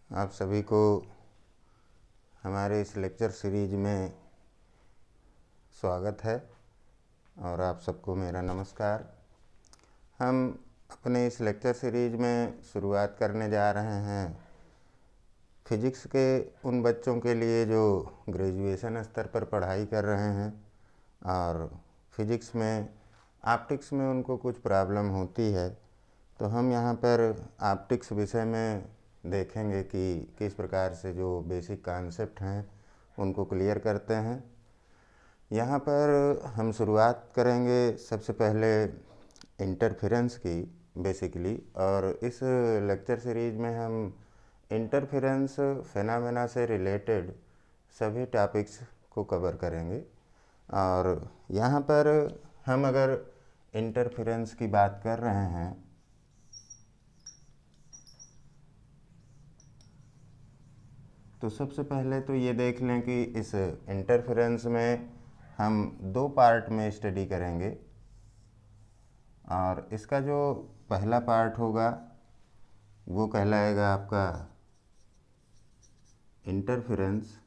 आप सभी को हमारे इस लेक्चर सीरीज में स्वागत है और आप सबको मेरा नमस्कार। हम अपने इस लेक्चर सीरीज में शुरुआत करने जा रहे हैं फिजिक्स के उन बच्चों के लिए जो ग्रेजुएशन स्तर पर पढ़ाई कर रहे हैं और फिजिक्स में ऑप्टिक्स में उनको कुछ प्रॉब्लम होती है। तो हम यहाँ पर ऑप्टिक्स विषय में देखेंगे कि किस प्रकार से जो बेसिक कॉन्सेप्ट हैं उनको क्लियर करते हैं। यहाँ पर हम शुरुआत करेंगे सबसे पहले इंटरफेरेंस की बेसिकली, और इस लेक्चर सीरीज में हम इंटरफेरेंस फेनामेना से रिलेटेड सभी टॉपिक्स को कवर करेंगे। और यहाँ पर हम अगर इंटरफेरेंस की बात कर रहे हैं तो सबसे पहले तो ये देख लें कि इस इंटरफेरेंस में हम दो पार्ट में स्टडी करेंगे। और इसका जो पहला पार्ट होगा वो कहलाएगा आपका interference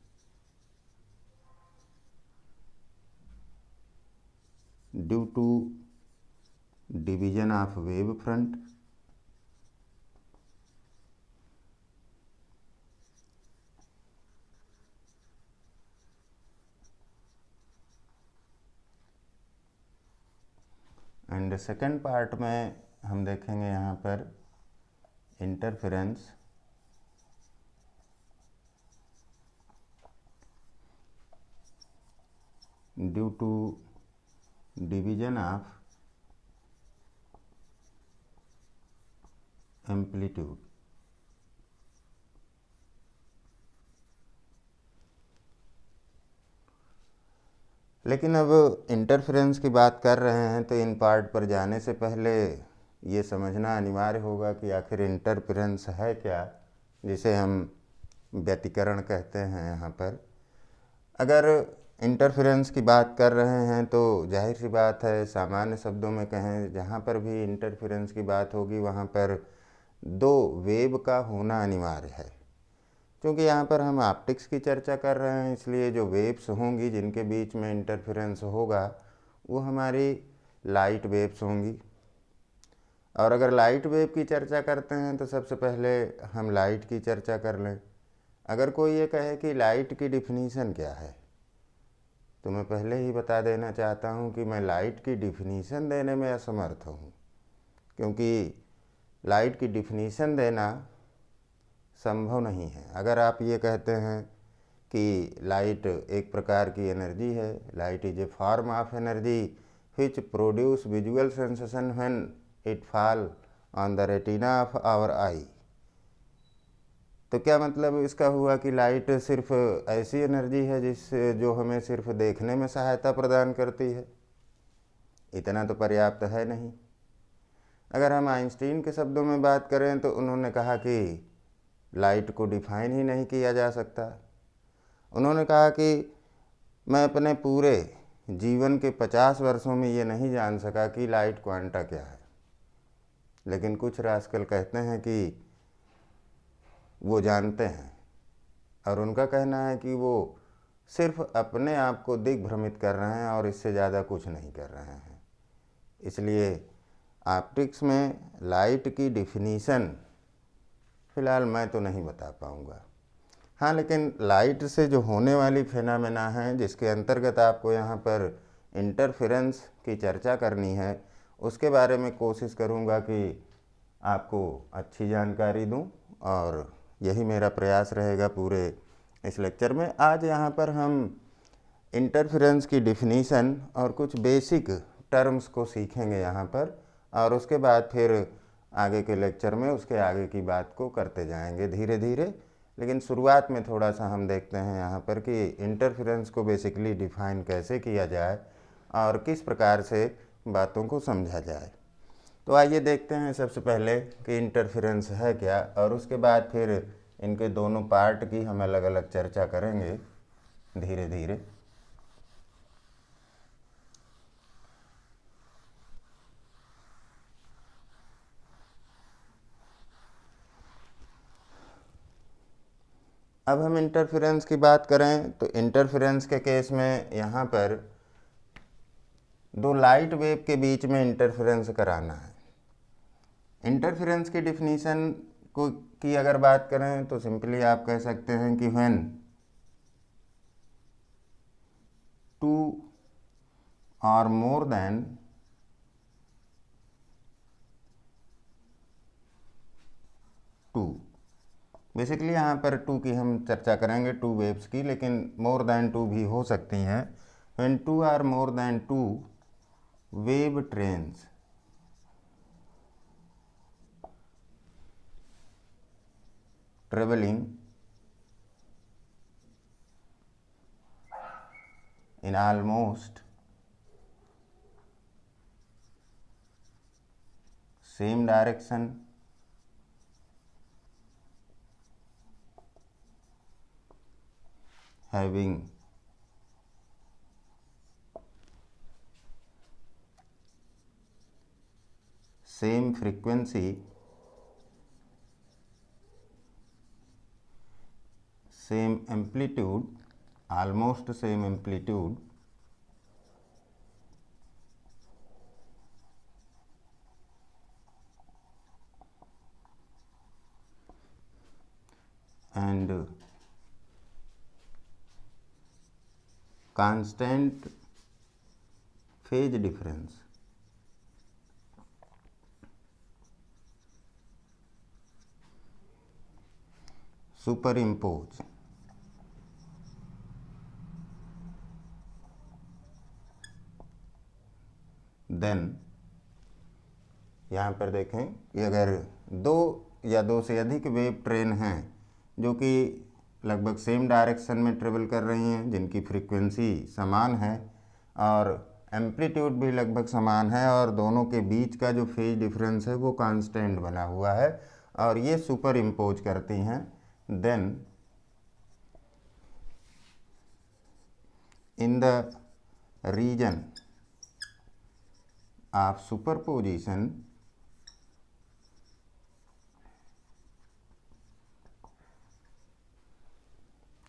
due to division of wave front. And second part में हम देखेंगे यहाँ पर interference due to division of amplitude. लेकिन अब इंटरफेरेंस की बात कर रहे हैं तो इन पार्ट पर जाने से पहले ये समझना अनिवार्य होगा कि आखिर इंटरफेरेंस है क्या, जिसे हम व्यतिकरण कहते हैं। यहाँ पर अगर इंटरफेरेंस की बात कर रहे हैं तो जाहिर सी बात है, सामान्य शब्दों में कहें, जहाँ पर भी इंटरफेरेंस की बात होगी वहाँ पर दो वेव का होना अनिवार्य है। क्योंकि यहाँ पर हम ऑप्टिक्स की चर्चा कर रहे हैं, इसलिए जो वेव्स होंगी जिनके बीच में इंटरफेरेंस होगा वो हमारी लाइट वेव्स होंगी। और अगर लाइट वेव की चर्चा करते हैं तो सबसे पहले हम लाइट की चर्चा कर लें। अगर कोई ये कहे कि लाइट की डिफिनीशन क्या है, तो मैं पहले ही बता देना चाहता हूँ कि मैं लाइट की डिफिनीशन देने में असमर्थ हूँ, क्योंकि लाइट की डिफिनीशन देना संभव नहीं है। अगर आप ये कहते हैं कि लाइट एक प्रकार की एनर्जी है, light is a form of energy which produce visual sensation when it fall on the retina of our eye, तो क्या मतलब इसका हुआ कि लाइट सिर्फ ऐसी एनर्जी है जो हमें सिर्फ देखने में सहायता प्रदान करती है? इतना तो पर्याप्त है नहीं। अगर हम आइंस्टीन के शब्दों में बात करें तो उन्होंने कहा कि लाइट को डिफाइन ही नहीं किया जा सकता। उन्होंने कहा कि मैं अपने पूरे जीवन के 50 वर्षों में ये नहीं जान सका कि लाइट क्वांटा क्या है। लेकिन कुछ रास्कल कहते हैं कि वो जानते हैं, और उनका कहना है कि वो सिर्फ अपने आप को दिग्भ्रमित कर रहे हैं और इससे ज़्यादा कुछ नहीं कर रहे हैं। इसलिए ऑप्टिक्स में लाइट की डिफिनीशन फ़िलहाल मैं तो नहीं बता पाऊँगा। हाँ, लेकिन लाइट से जो होने वाली फेनामेना है जिसके अंतर्गत आपको यहाँ पर इंटरफेरेंस की चर्चा करनी है, उसके बारे में कोशिश करूँगा कि आपको अच्छी जानकारी दूँ, और यही मेरा प्रयास रहेगा पूरे इस लेक्चर में। आज यहाँ पर हम इंटरफेरेंस की डिफिनीशन और कुछ बेसिक टर्म्स को सीखेंगे यहाँ पर, और उसके बाद फिर आगे के लेक्चर में उसके आगे की बात को करते जाएंगे धीरे धीरे। लेकिन शुरुआत में थोड़ा सा हम देखते हैं यहाँ पर कि इंटरफेरेंस को बेसिकली डिफ़ाइन कैसे किया जाए और किस प्रकार से बातों को समझा जाए। तो आइए देखते हैं सबसे पहले कि इंटरफेरेंस है क्या, और उसके बाद फिर इनके दोनों पार्ट की हम अलग अलग चर्चा करेंगे धीरे धीरे। अब हम इंटरफेरेंस की बात करें तो इंटरफेरेंस के केस में यहाँ पर दो लाइट वेव के बीच में इंटरफेरेंस कराना है। इंटरफेरेंस की डिफिनीशन को की अगर बात करें तो सिंपली आप कह सकते हैं कि व्हेन टू और मोर देन टू, बेसिकली यहाँ पर टू की हम चर्चा करेंगे, टू वेव्स की, लेकिन मोर देन टू भी हो सकती हैं। When two or more than two wave trains traveling in almost same direction having same frequency, same amplitude, almost same amplitude, and constant phase difference. Superimpose then यहाँ पर देखें कि अगर दो या दो से अधिक वेव ट्रेन हैं जो कि लगभग सेम डायरेक्शन में ट्रेवल कर रही हैं, जिनकी फ्रीक्वेंसी समान है और एम्पलीट्यूड भी लगभग समान है, और दोनों के बीच का जो फेज डिफरेंस है वो कांस्टेंट बना हुआ है और ये सुपर इम्पोज करती हैं, then in the region of superposition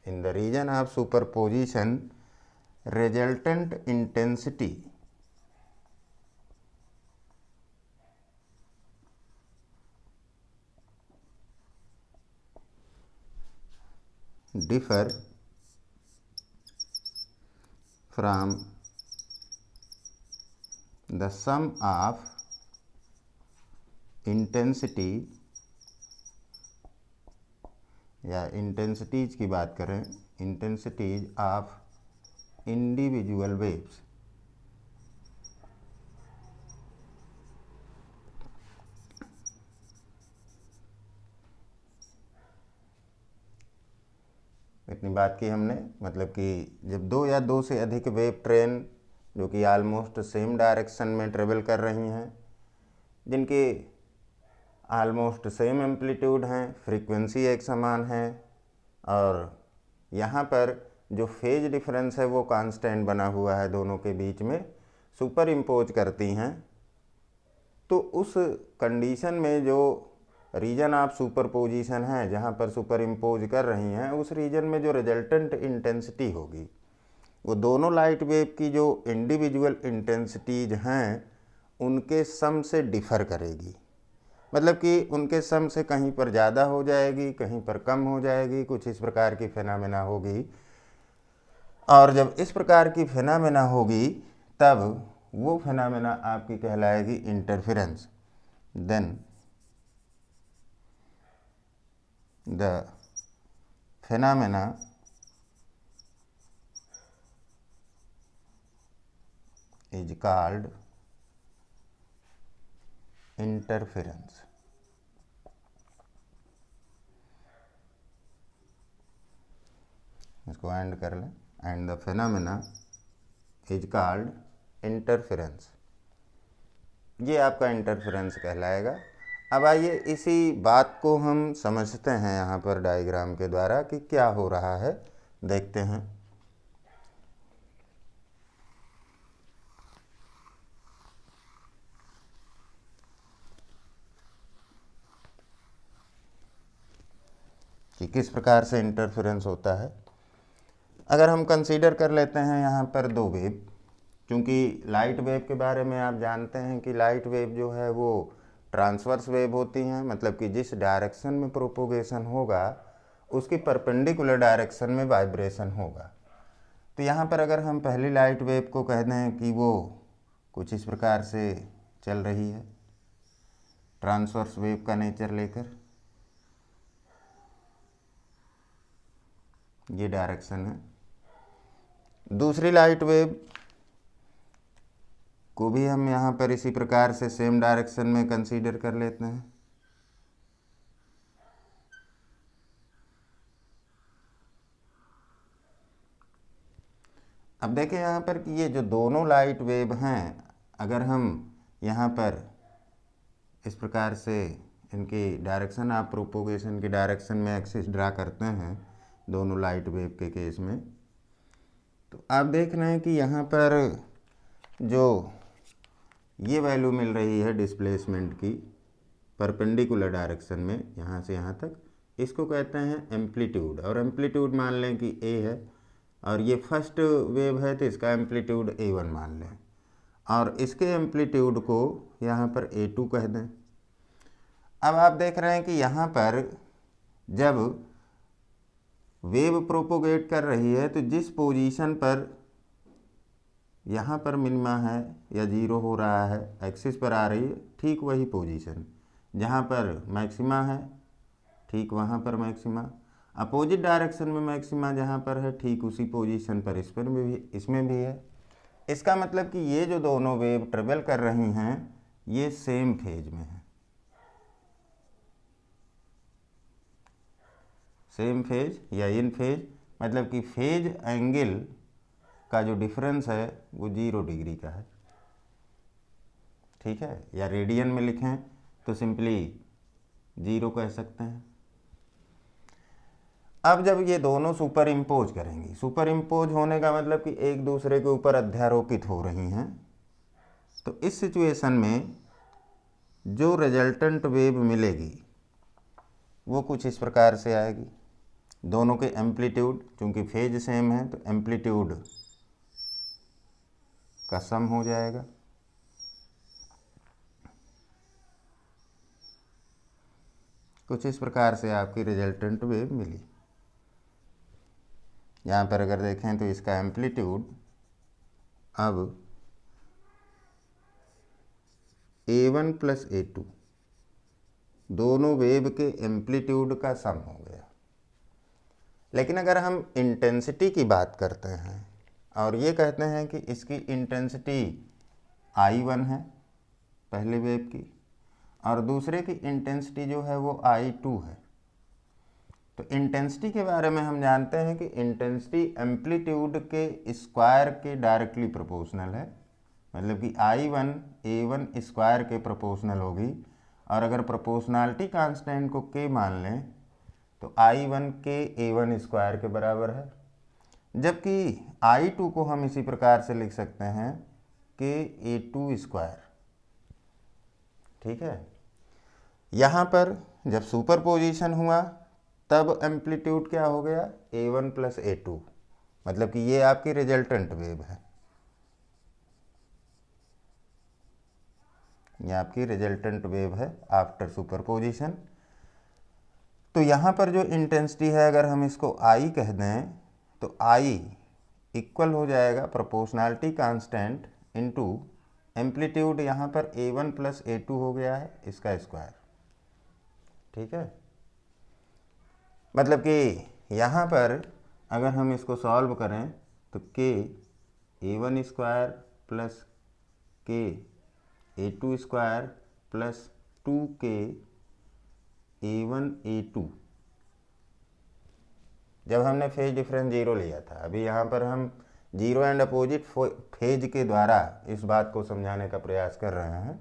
in the region of superposition resultant intensity differ from the sum of intensity या इंटेंसिटीज की बात करें, इंटेंसिटीज ऑफ इंडिविजुअल वेव्स। इतनी बात की हमने, मतलब कि जब दो या दो से अधिक वेव ट्रेन जो कि आलमोस्ट सेम डायरेक्शन में ट्रेवल कर रही हैं, जिनके आलमोस्ट सेम एम्पलीट्यूड हैं, फ्रीक्वेंसी एक समान है और यहाँ पर जो फेज डिफरेंस है वो कांस्टेंट बना हुआ है दोनों के बीच में, सुपर इम्पोज करती हैं, तो उस कंडीशन में जो रीजन ऑफ सुपरपोजिशन है जहाँ पर सुपर इम्पोज कर रही हैं, उस रीजन में जो रिजल्टेंट इंटेंसिटी होगी वो दोनों लाइट वेव की जो इंडिविजुअल इंटेंसिटीज हैं उनके सम से डिफ़र करेगी। मतलब कि उनके सम से कहीं पर ज़्यादा हो जाएगी, कहीं पर कम हो जाएगी, कुछ इस प्रकार की फेनामेना होगी। और जब इस प्रकार की फेनामेना होगी तब वो फेनामेना आपकी कहलाएगी interference. Then the phenomena is called interference. इसको एंड कर लें, and the phenomena is called interference. ये आपका इंटरफेरेंस कहलाएगा। अब आइए इसी बात को हम समझते हैं यहाँ पर डायग्राम के द्वारा कि क्या हो रहा है, देखते हैं। कि किस प्रकार से इंटरफेरेंस होता है। अगर हम कंसीडर कर लेते हैं यहाँ पर दो वेव, क्योंकि लाइट वेव के बारे में आप जानते हैं कि लाइट वेव जो है वो ट्रांसवर्स वेव होती हैं, मतलब कि जिस डायरेक्शन में प्रोपोगेशन होगा उसकी परपेंडिकुलर डायरेक्शन में वाइब्रेशन होगा। तो यहाँ पर अगर हम पहली लाइट वेव को कह दें कि वो कुछ इस प्रकार से चल रही है, ट्रांसवर्स वेव का नेचर लेकर, ये डायरेक्शन है। दूसरी लाइट वेव को भी हम यहाँ पर इसी प्रकार से सेम डायरेक्शन में कंसीडर कर लेते हैं। अब देखें यहाँ पर कि ये जो दोनों लाइट वेव हैं, अगर हम यहाँ पर इस प्रकार से इनकी डायरेक्शन ऑफ प्रोपोगेशन की डायरेक्शन में एक्सिस ड्रा करते हैं दोनों लाइट वेव के केस में, तो आप देख रहे हैं कि यहाँ पर जो ये वैल्यू मिल रही है डिस्प्लेसमेंट की परपेंडिकुलर डायरेक्शन में यहाँ से यहाँ तक, इसको कहते हैं एम्पलीट्यूड। और एम्पलीट्यूड मान लें कि ए है और ये फर्स्ट वेव है तो इसका एम्पलीट्यूड A1 मान लें, और इसके एम्पलीट्यूड को यहाँ पर A2 कह दें। अब आप देख रहे हैं कि यहाँ पर जब वेव प्रोपोगेट कर रही है तो जिस पोजीशन पर यहाँ पर मिनिमा है या जीरो हो रहा है, एक्सिस पर आ रही है, ठीक वही पोजीशन जहाँ पर मैक्सिमा है ठीक वहाँ पर मैक्सिमा, अपोजिट डायरेक्शन में मैक्सिमा जहाँ पर है ठीक उसी पोजीशन पर इसमें भी है। इसका मतलब कि ये जो दोनों वेव ट्रेवल कर रही हैं ये सेम फेज में है, सेम फेज या इन फेज, मतलब कि फेज एंगल का जो डिफरेंस है वो 0 डिग्री का है, ठीक है। या रेडियन में लिखें तो सिंपली 0 कह सकते हैं। अब जब ये दोनों सुपर इम्पोज करेंगी, सुपर इम्पोज होने का मतलब कि एक दूसरे के ऊपर अध्यारोपित हो रही हैं, तो इस सिचुएशन में जो रिजल्टेंट वेव मिलेगी वो कुछ इस प्रकार से आएगी। दोनों के एम्पलीट्यूड, चूँकि फेज सेम है तो एम्पलीट्यूड का सम हो जाएगा। कुछ इस प्रकार से आपकी रिजल्टेंट वेव मिली। यहाँ पर अगर देखें तो इसका एम्पलीट्यूड अब A1 प्लस A2 दोनों वेव के एम्पलीट्यूड का सम हो गया। लेकिन अगर हम इंटेंसिटी की बात करते हैं और ये कहते हैं कि इसकी इंटेंसिटी I1 है पहले वेव की और दूसरे की इंटेंसिटी जो है वो I2 है, तो इंटेंसिटी के बारे में हम जानते हैं कि इंटेंसिटी एम्पलीट्यूड के स्क्वायर के डायरेक्टली प्रोपोर्शनल है, मतलब कि I1 A1 स्क्वायर के प्रोपोर्शनल होगी। और अगर प्रोपोर्शनैलिटी कांस्टेंट को K मान लें तो I1 के A1 स्क्वायर के बराबर है, जबकि I2 को हम इसी प्रकार से लिख सकते हैं कि A2 स्क्वायर, ठीक है। यहाँ पर जब सुपरपोजिशन हुआ तब एम्पलीट्यूड क्या हो गया A1 प्लस A2, मतलब कि ये आपकी रिजल्टेंट वेव है, ये आपकी रिजल्टेंट वेव है आफ्टर सुपरपोजिशन। तो यहाँ पर जो इंटेंसिटी है अगर हम इसको I कह दें तो I इक्वल हो जाएगा प्रोपोर्शनैलिटी कांस्टेंट इनटू एम्पलीट्यूड, यहाँ पर A1 प्लस A2 हो गया है इसका स्क्वायर, ठीक है। मतलब कि यहाँ पर अगर हम इसको सॉल्व करें तो K A1 square plus K A2 square plus 2K A1 A2, जब हमने फेज डिफरेंस 0 लिया था, अभी यहाँ पर हम 0 एंड अपोजिट फेज के द्वारा इस बात को समझाने का प्रयास कर रहे हैं।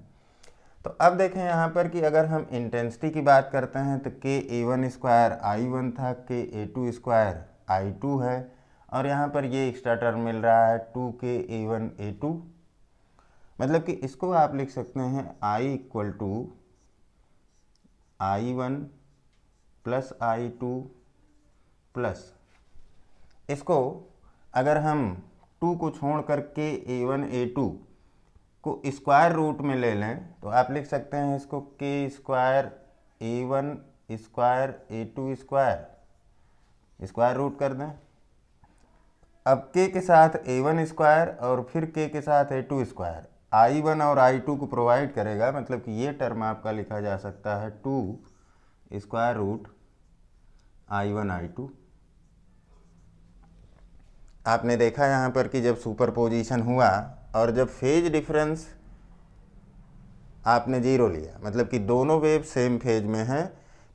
तो अब देखें यहाँ पर कि अगर हम इंटेंसिटी की बात करते हैं तो K A1 स्क्वायर I1 था, K A2 स्क्वायर I2 है, और यहाँ पर ये एक्स्ट्रा टर्म मिल रहा है 2K A1 A2, मतलब कि इसको आप लिख सकते हैं I equal to I1 plus I2 plus, इसको अगर हम 2 को छोड़ करके A1 A2 को स्क्वायर रूट में ले लें तो आप लिख सकते हैं इसको k square A1 square A2 square, square root कर दें। अब k के साथ A1 स्क्वायर और फिर k के साथ A2 स्क्वायर I1 और I2 को प्रोवाइड करेगा, मतलब कि ये टर्म आपका लिखा जा सकता है 2 स्क्वायर रूट I1 I2। आपने देखा यहाँ पर कि जब सुपरपोजिशन हुआ और जब फेज डिफरेंस आपने 0 लिया, मतलब कि दोनों वेव सेम फेज में हैं,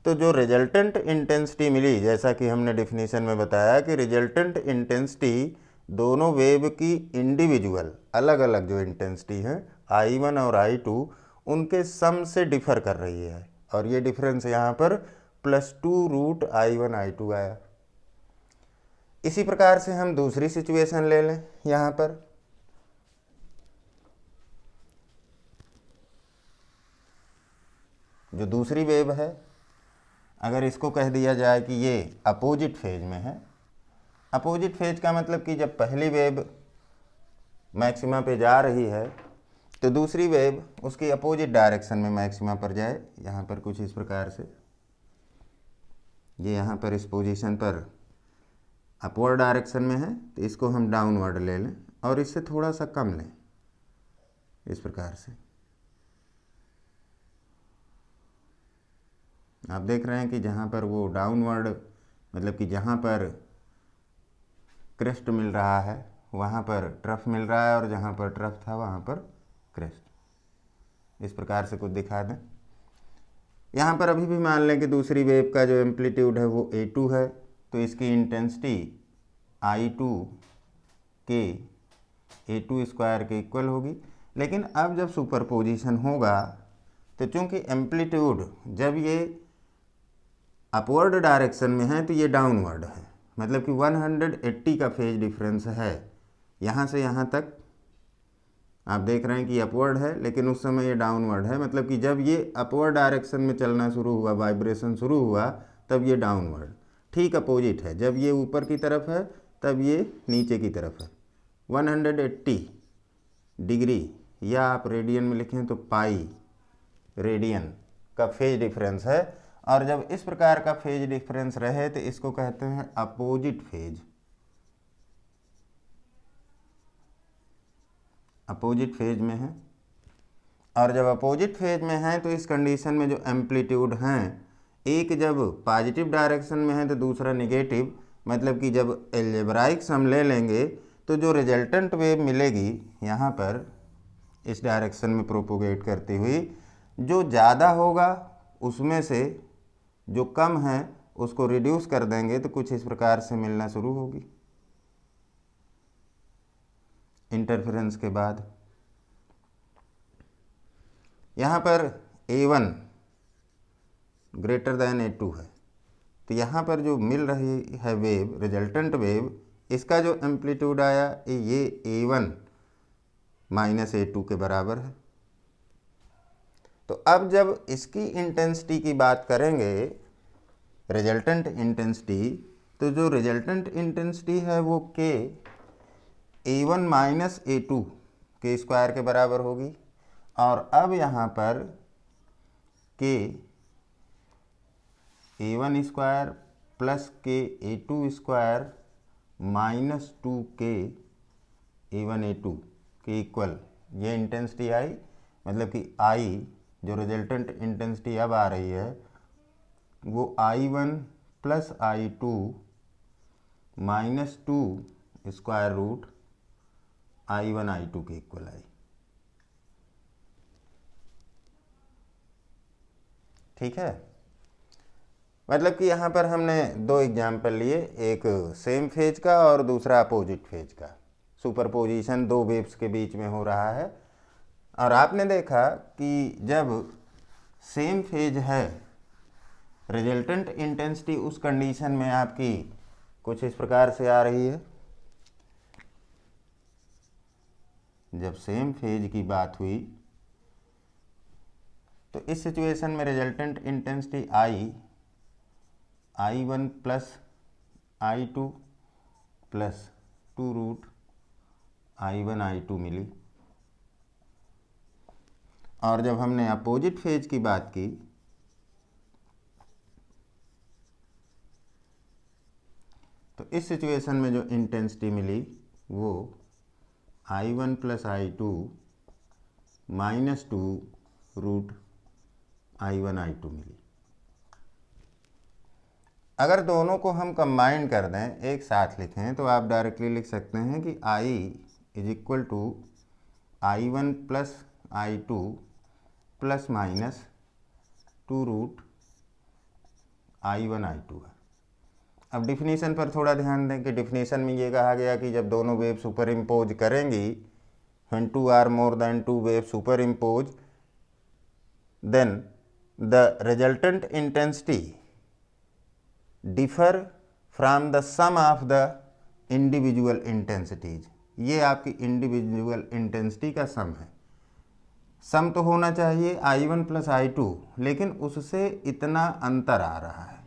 तो जो रिजल्टेंट इंटेंसिटी मिली, जैसा कि हमने डिफिनीशन में बताया कि रिजल्टेंट इंटेंसिटी दोनों वेव की इंडिविजुअल अलग अलग जो इंटेंसिटी है I1 और I2 उनके सम से डिफ़र कर रही है, और ये डिफरेंस यहाँ पर +2 रूट I1 I2 आया। इसी प्रकार से हम दूसरी सिचुएशन ले लें। यहाँ पर जो दूसरी वेव है, अगर इसको कह दिया जाए कि ये अपोजिट फेज में है, अपोजिट फेज का मतलब कि जब पहली वेव मैक्सिमा पे जा रही है तो दूसरी वेव उसकी अपोजिट डायरेक्शन में मैक्सिमा पर जाए। यहाँ पर कुछ इस प्रकार से, ये यहाँ पर इस पोजीशन पर अपवर्ड डायरेक्शन में है, तो इसको हम डाउनवर्ड ले लें और इससे थोड़ा सा कम लें, इस प्रकार से। आप देख रहे हैं कि जहाँ पर वो डाउनवर्ड, मतलब कि जहाँ पर क्रेस्ट मिल रहा है वहाँ पर ट्रफ मिल रहा है, और जहाँ पर ट्रफ था वहाँ पर क्रेस्ट, इस प्रकार से कुछ दिखा दें। यहाँ पर अभी भी मान लें कि दूसरी वेव का जो एम्पलीट्यूड है वो A2 है, तो इसकी इंटेंसिटी I2 के A2 स्क्वायर के इक्वल होगी। लेकिन अब जब सुपरपोजिशन होगा तो चूंकि एम्पलीट्यूड जब ये अपवर्ड डायरेक्शन में है तो ये डाउनवर्ड है, मतलब कि 180 का फेज डिफरेंस है यहाँ से यहाँ तक। आप देख रहे हैं कि अपवर्ड है लेकिन उस समय ये डाउनवर्ड है, मतलब कि जब ये अपवर्ड डायरेक्शन में चलना शुरू हुआ, वाइब्रेशन शुरू हुआ, तब ये डाउनवर्ड। ठीक अपोजिट है, जब ये ऊपर की तरफ है तब ये नीचे की तरफ है। 180 डिग्री, या आप रेडियन में लिखें तो पाई रेडियन का फेज डिफरेंस है, और जब इस प्रकार का फेज डिफरेंस रहे तो इसको कहते हैं अपोजिट फेज। अपोजिट फेज में है, और जब अपोजिट फेज में है तो इस कंडीशन में जो एम्पलीट्यूड हैं, एक जब पॉजिटिव डायरेक्शन में है तो दूसरा नेगेटिव, मतलब कि जब एल्जेब्राइक सम ले लेंगे तो जो रिजल्टेंट वेव मिलेगी यहाँ पर इस डायरेक्शन में प्रोपोगेट करती हुई, जो ज़्यादा होगा उसमें से जो कम है उसको रिड्यूस कर देंगे तो कुछ इस प्रकार से मिलना शुरू होगी इंटरफेरेंस के बाद। यहाँ पर A1 ग्रेटर दैन A2 है, तो यहाँ पर जो मिल रही है वेव, रिजल्टेंट वेव, इसका जो एम्पलीट्यूड आया ये A1 माइनस A2 के बराबर है। तो अब जब इसकी इंटेंसिटी की बात करेंगे, रिजल्टेंट इंटेंसिटी, तो जो रिजल्टेंट इंटेंसिटी है वो k A1 माइनस A2 के स्क्वायर के बराबर होगी, और अब यहाँ पर k A1 square plus k A2 square minus 2k A1 A2 के इक्वल, ये इंटेंसिटी आई, मतलब कि I जो रिजल्टेंट इंटेंसिटी अब आ रही है वो I1 plus I2 minus 2 square root I1 I2 के इक्वल आई। ठीक है, मतलब कि यहाँ पर हमने दो एग्जाम्पल लिए, एक सेम फेज का और दूसरा अपोजिट फेज का। सुपरपोजिशन दो वेव्स के बीच में हो रहा है, और आपने देखा कि जब सेम फेज है, रिजल्टेंट इंटेंसिटी उस कंडीशन में आपकी कुछ इस प्रकार से आ रही है। जब सेम फेज की बात हुई तो इस सिचुएशन में resultant intensity I1 plus I2 plus 2√I1 I2 मिली। और जब हमने अपोजिट फेज की बात की तो इस सिचुएशन में जो इंटेंसिटी मिली वो I1 plus I2 minus 2√I1 I2 मिली। अगर दोनों को हम कंबाइन कर दें, एक साथ लिखें, तो आप डायरेक्टली लिख सकते हैं कि I is equal to I1 plus I2 plus minus 2√I1 I2 है। अब डिफिनीशन पर थोड़ा ध्यान दें कि डिफिनीशन में ये कहा गया कि जब दोनों वेव सुपर इम्पोज करेंगी, when two are more than two waves superimpose, then the resultant intensity differ from the sum of the individual intensities। ये आपकी इंडिविजुअल इंटेंसिटी का सम है। सम तो होना चाहिए I1 प्लस I2, लेकिन उससे इतना अंतर आ रहा है।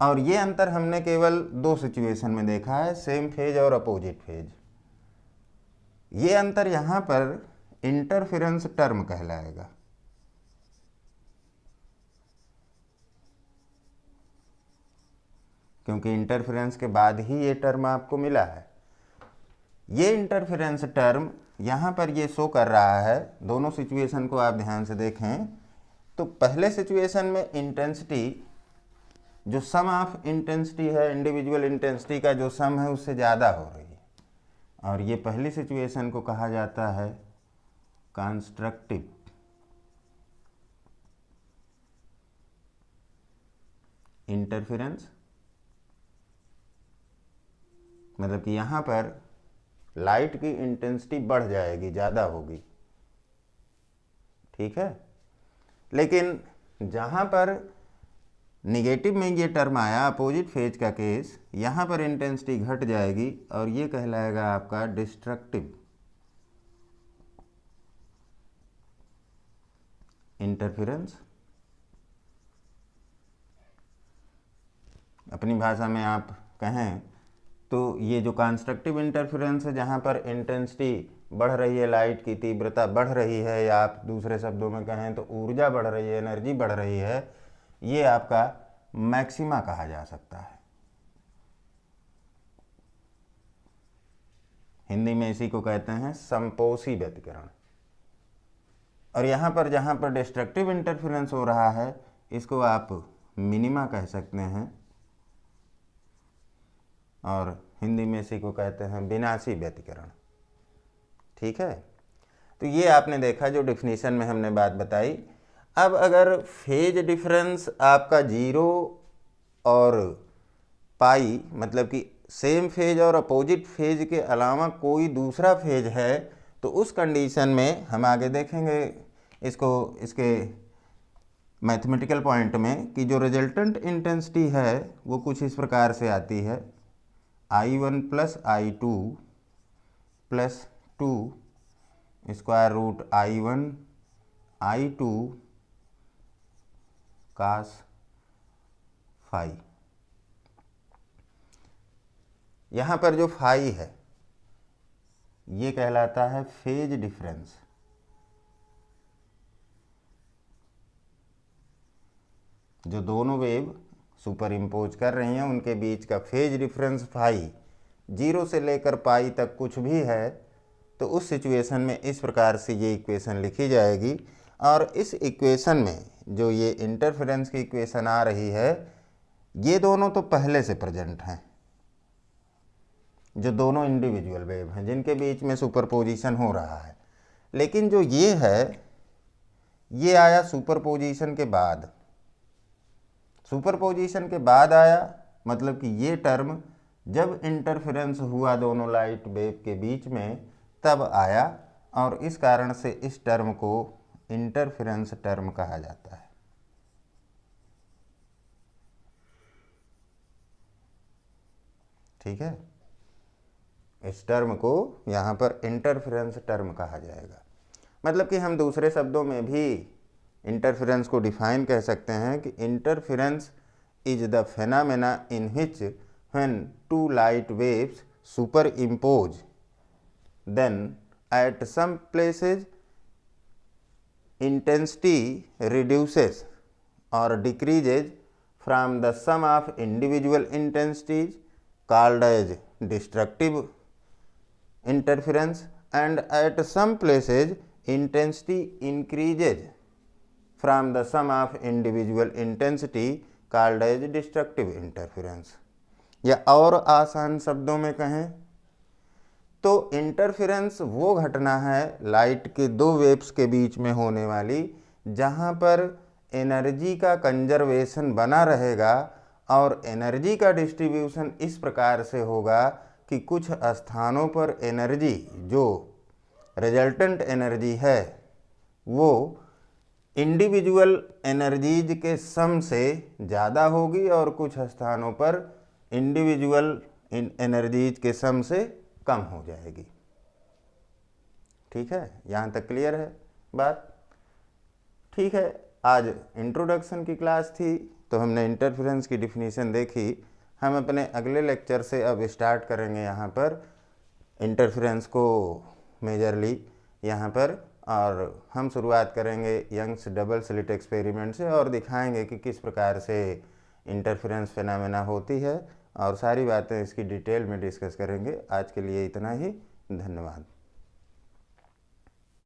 और ये अंतर हमने केवल दो सिचुएशन में देखा है, सेम फेज और अपोजिट फेज। ये अंतर यहाँ पर इंटरफेरेंस टर्म कहलाएगा। क्योंकि इंटरफेरेंस के बाद ही ये टर्म आपको मिला है। ये इंटरफेरेंस टर्म यहाँ पर ये शो कर रहा है। दोनों सिचुएशन को आप ध्यान से देखें तो पहले सिचुएशन में इंटेंसिटी, जो सम ऑफ इंटेंसिटी है, इंडिविजुअल इंटेंसिटी का जो सम है, उससे ज़्यादा हो रही है। और ये पहली सिचुएशन को कहा जाता है कंस्ट्रक्टिव इंटरफेरेंस। मतलब कि यहाँ पर लाइट की इंटेंसिटी बढ़ जाएगी, ज़्यादा होगी, ठीक है। लेकिन जहाँ पर निगेटिव में ये टर्म आया, अपोजिट फेज का केस, यहाँ पर इंटेंसिटी घट जाएगी और ये कहलाएगा आपका डिस्ट्रक्टिव इंटरफेरेंस। अपनी भाषा में आप कहें तो ये जो कंस्ट्रक्टिव इंटरफेरेंस है, जहाँ पर इंटेंसिटी बढ़ रही है, लाइट की तीव्रता बढ़ रही है, या आप दूसरे शब्दों में कहें तो ऊर्जा बढ़ रही है, एनर्जी बढ़ रही है, ये आपका मैक्सिमा कहा जा सकता है। हिंदी में इसी को कहते हैं संपोषी व्यतिकरण। और यहाँ पर जहाँ पर डिस्ट्रक्टिव इंटरफेरेंस हो रहा है, इसको आप मिनिमा कह सकते हैं, और हिंदी में इसी को कहते हैं विनाशी व्यतिकरण, ठीक है। तो ये आपने देखा जो डिफिनीशन में हमने बात बताई। अब अगर फेज डिफरेंस आपका 0 और पाई, मतलब कि सेम फेज और अपोजिट फेज के अलावा कोई दूसरा फेज है, तो उस कंडीशन में हम आगे देखेंगे इसको, इसके मैथमेटिकल पॉइंट में, कि जो रिजल्टेंट इंटेंसिटी है वो कुछ इस प्रकार से आती है I1 plus I2 plus 2 square root I1 I2 cos phi. यहाँ पर जो फाई है ये कहलाता है फेज डिफरेंस। जो दोनों वेव सुपर इम्पोज कर रही हैं उनके बीच का फेज डिफरेंस फाई 0 से लेकर पाई तक कुछ भी है, तो उस सिचुएशन में इस प्रकार से ये इक्वेशन लिखी जाएगी। और इस इक्वेशन में जो ये इंटरफेरेंस की इक्वेशन आ रही है, ये दोनों तो पहले से प्रेजेंट हैं, जो दोनों इंडिविजुअल वेव हैं जिनके बीच में सुपरपोजिशन हो रहा है। लेकिन जो ये है, ये आया सुपरपोजिशन के बाद। सुपरपोजिशन के बाद आया, मतलब कि ये टर्म जब इंटरफेरेंस हुआ दोनों लाइट वेव के बीच में तब आया, और इस कारण से इस टर्म को इंटरफेरेंस टर्म कहा जाता है। ठीक है, इस टर्म को यहाँ पर इंटरफेरेंस टर्म कहा जाएगा। मतलब कि हम दूसरे शब्दों में भी इंटरफेरेंस को डिफाइन कह सकते हैं कि interference is the phenomena in which when two light waves superimpose, then at some places intensity reduces or decreases from the sum of individual intensities called as destructive interference, and at some places intensity increases from the sum of individual intensity called as destructive interference। या और आसान शब्दों में कहें तो interference वो घटना है लाइट के दो वेव्स के बीच में होने वाली जहाँ पर एनर्जी का कंजर्वेशन बना रहेगा और एनर्जी का डिस्ट्रीब्यूशन इस प्रकार से होगा कि कुछ स्थानों पर एनर्जी जो रिजल्टेंट एनर्जी है वो इंडिविजुअल एनर्जीज के सम से ज़्यादा होगी और कुछ स्थानों पर इंडिविजुअल एनर्जीज के सम से कम हो जाएगी। ठीक है, यहाँ तक क्लियर है बात? ठीक है, आज इंट्रोडक्शन की क्लास थी तो हमने इंटरफेरेंस की डिफिनीशन देखी। हम अपने अगले लेक्चर से अब स्टार्ट करेंगे यहाँ पर इंटरफेरेंस को मेजरली यहाँ पर, और हम शुरुआत करेंगे यंग्स डबल स्लिट एक्सपेरिमेंट से और दिखाएंगे कि किस प्रकार से इंटरफेरेंस फिनोमेना होती है और सारी बातें इसकी डिटेल में डिस्कस करेंगे। आज के लिए इतना ही, धन्यवाद।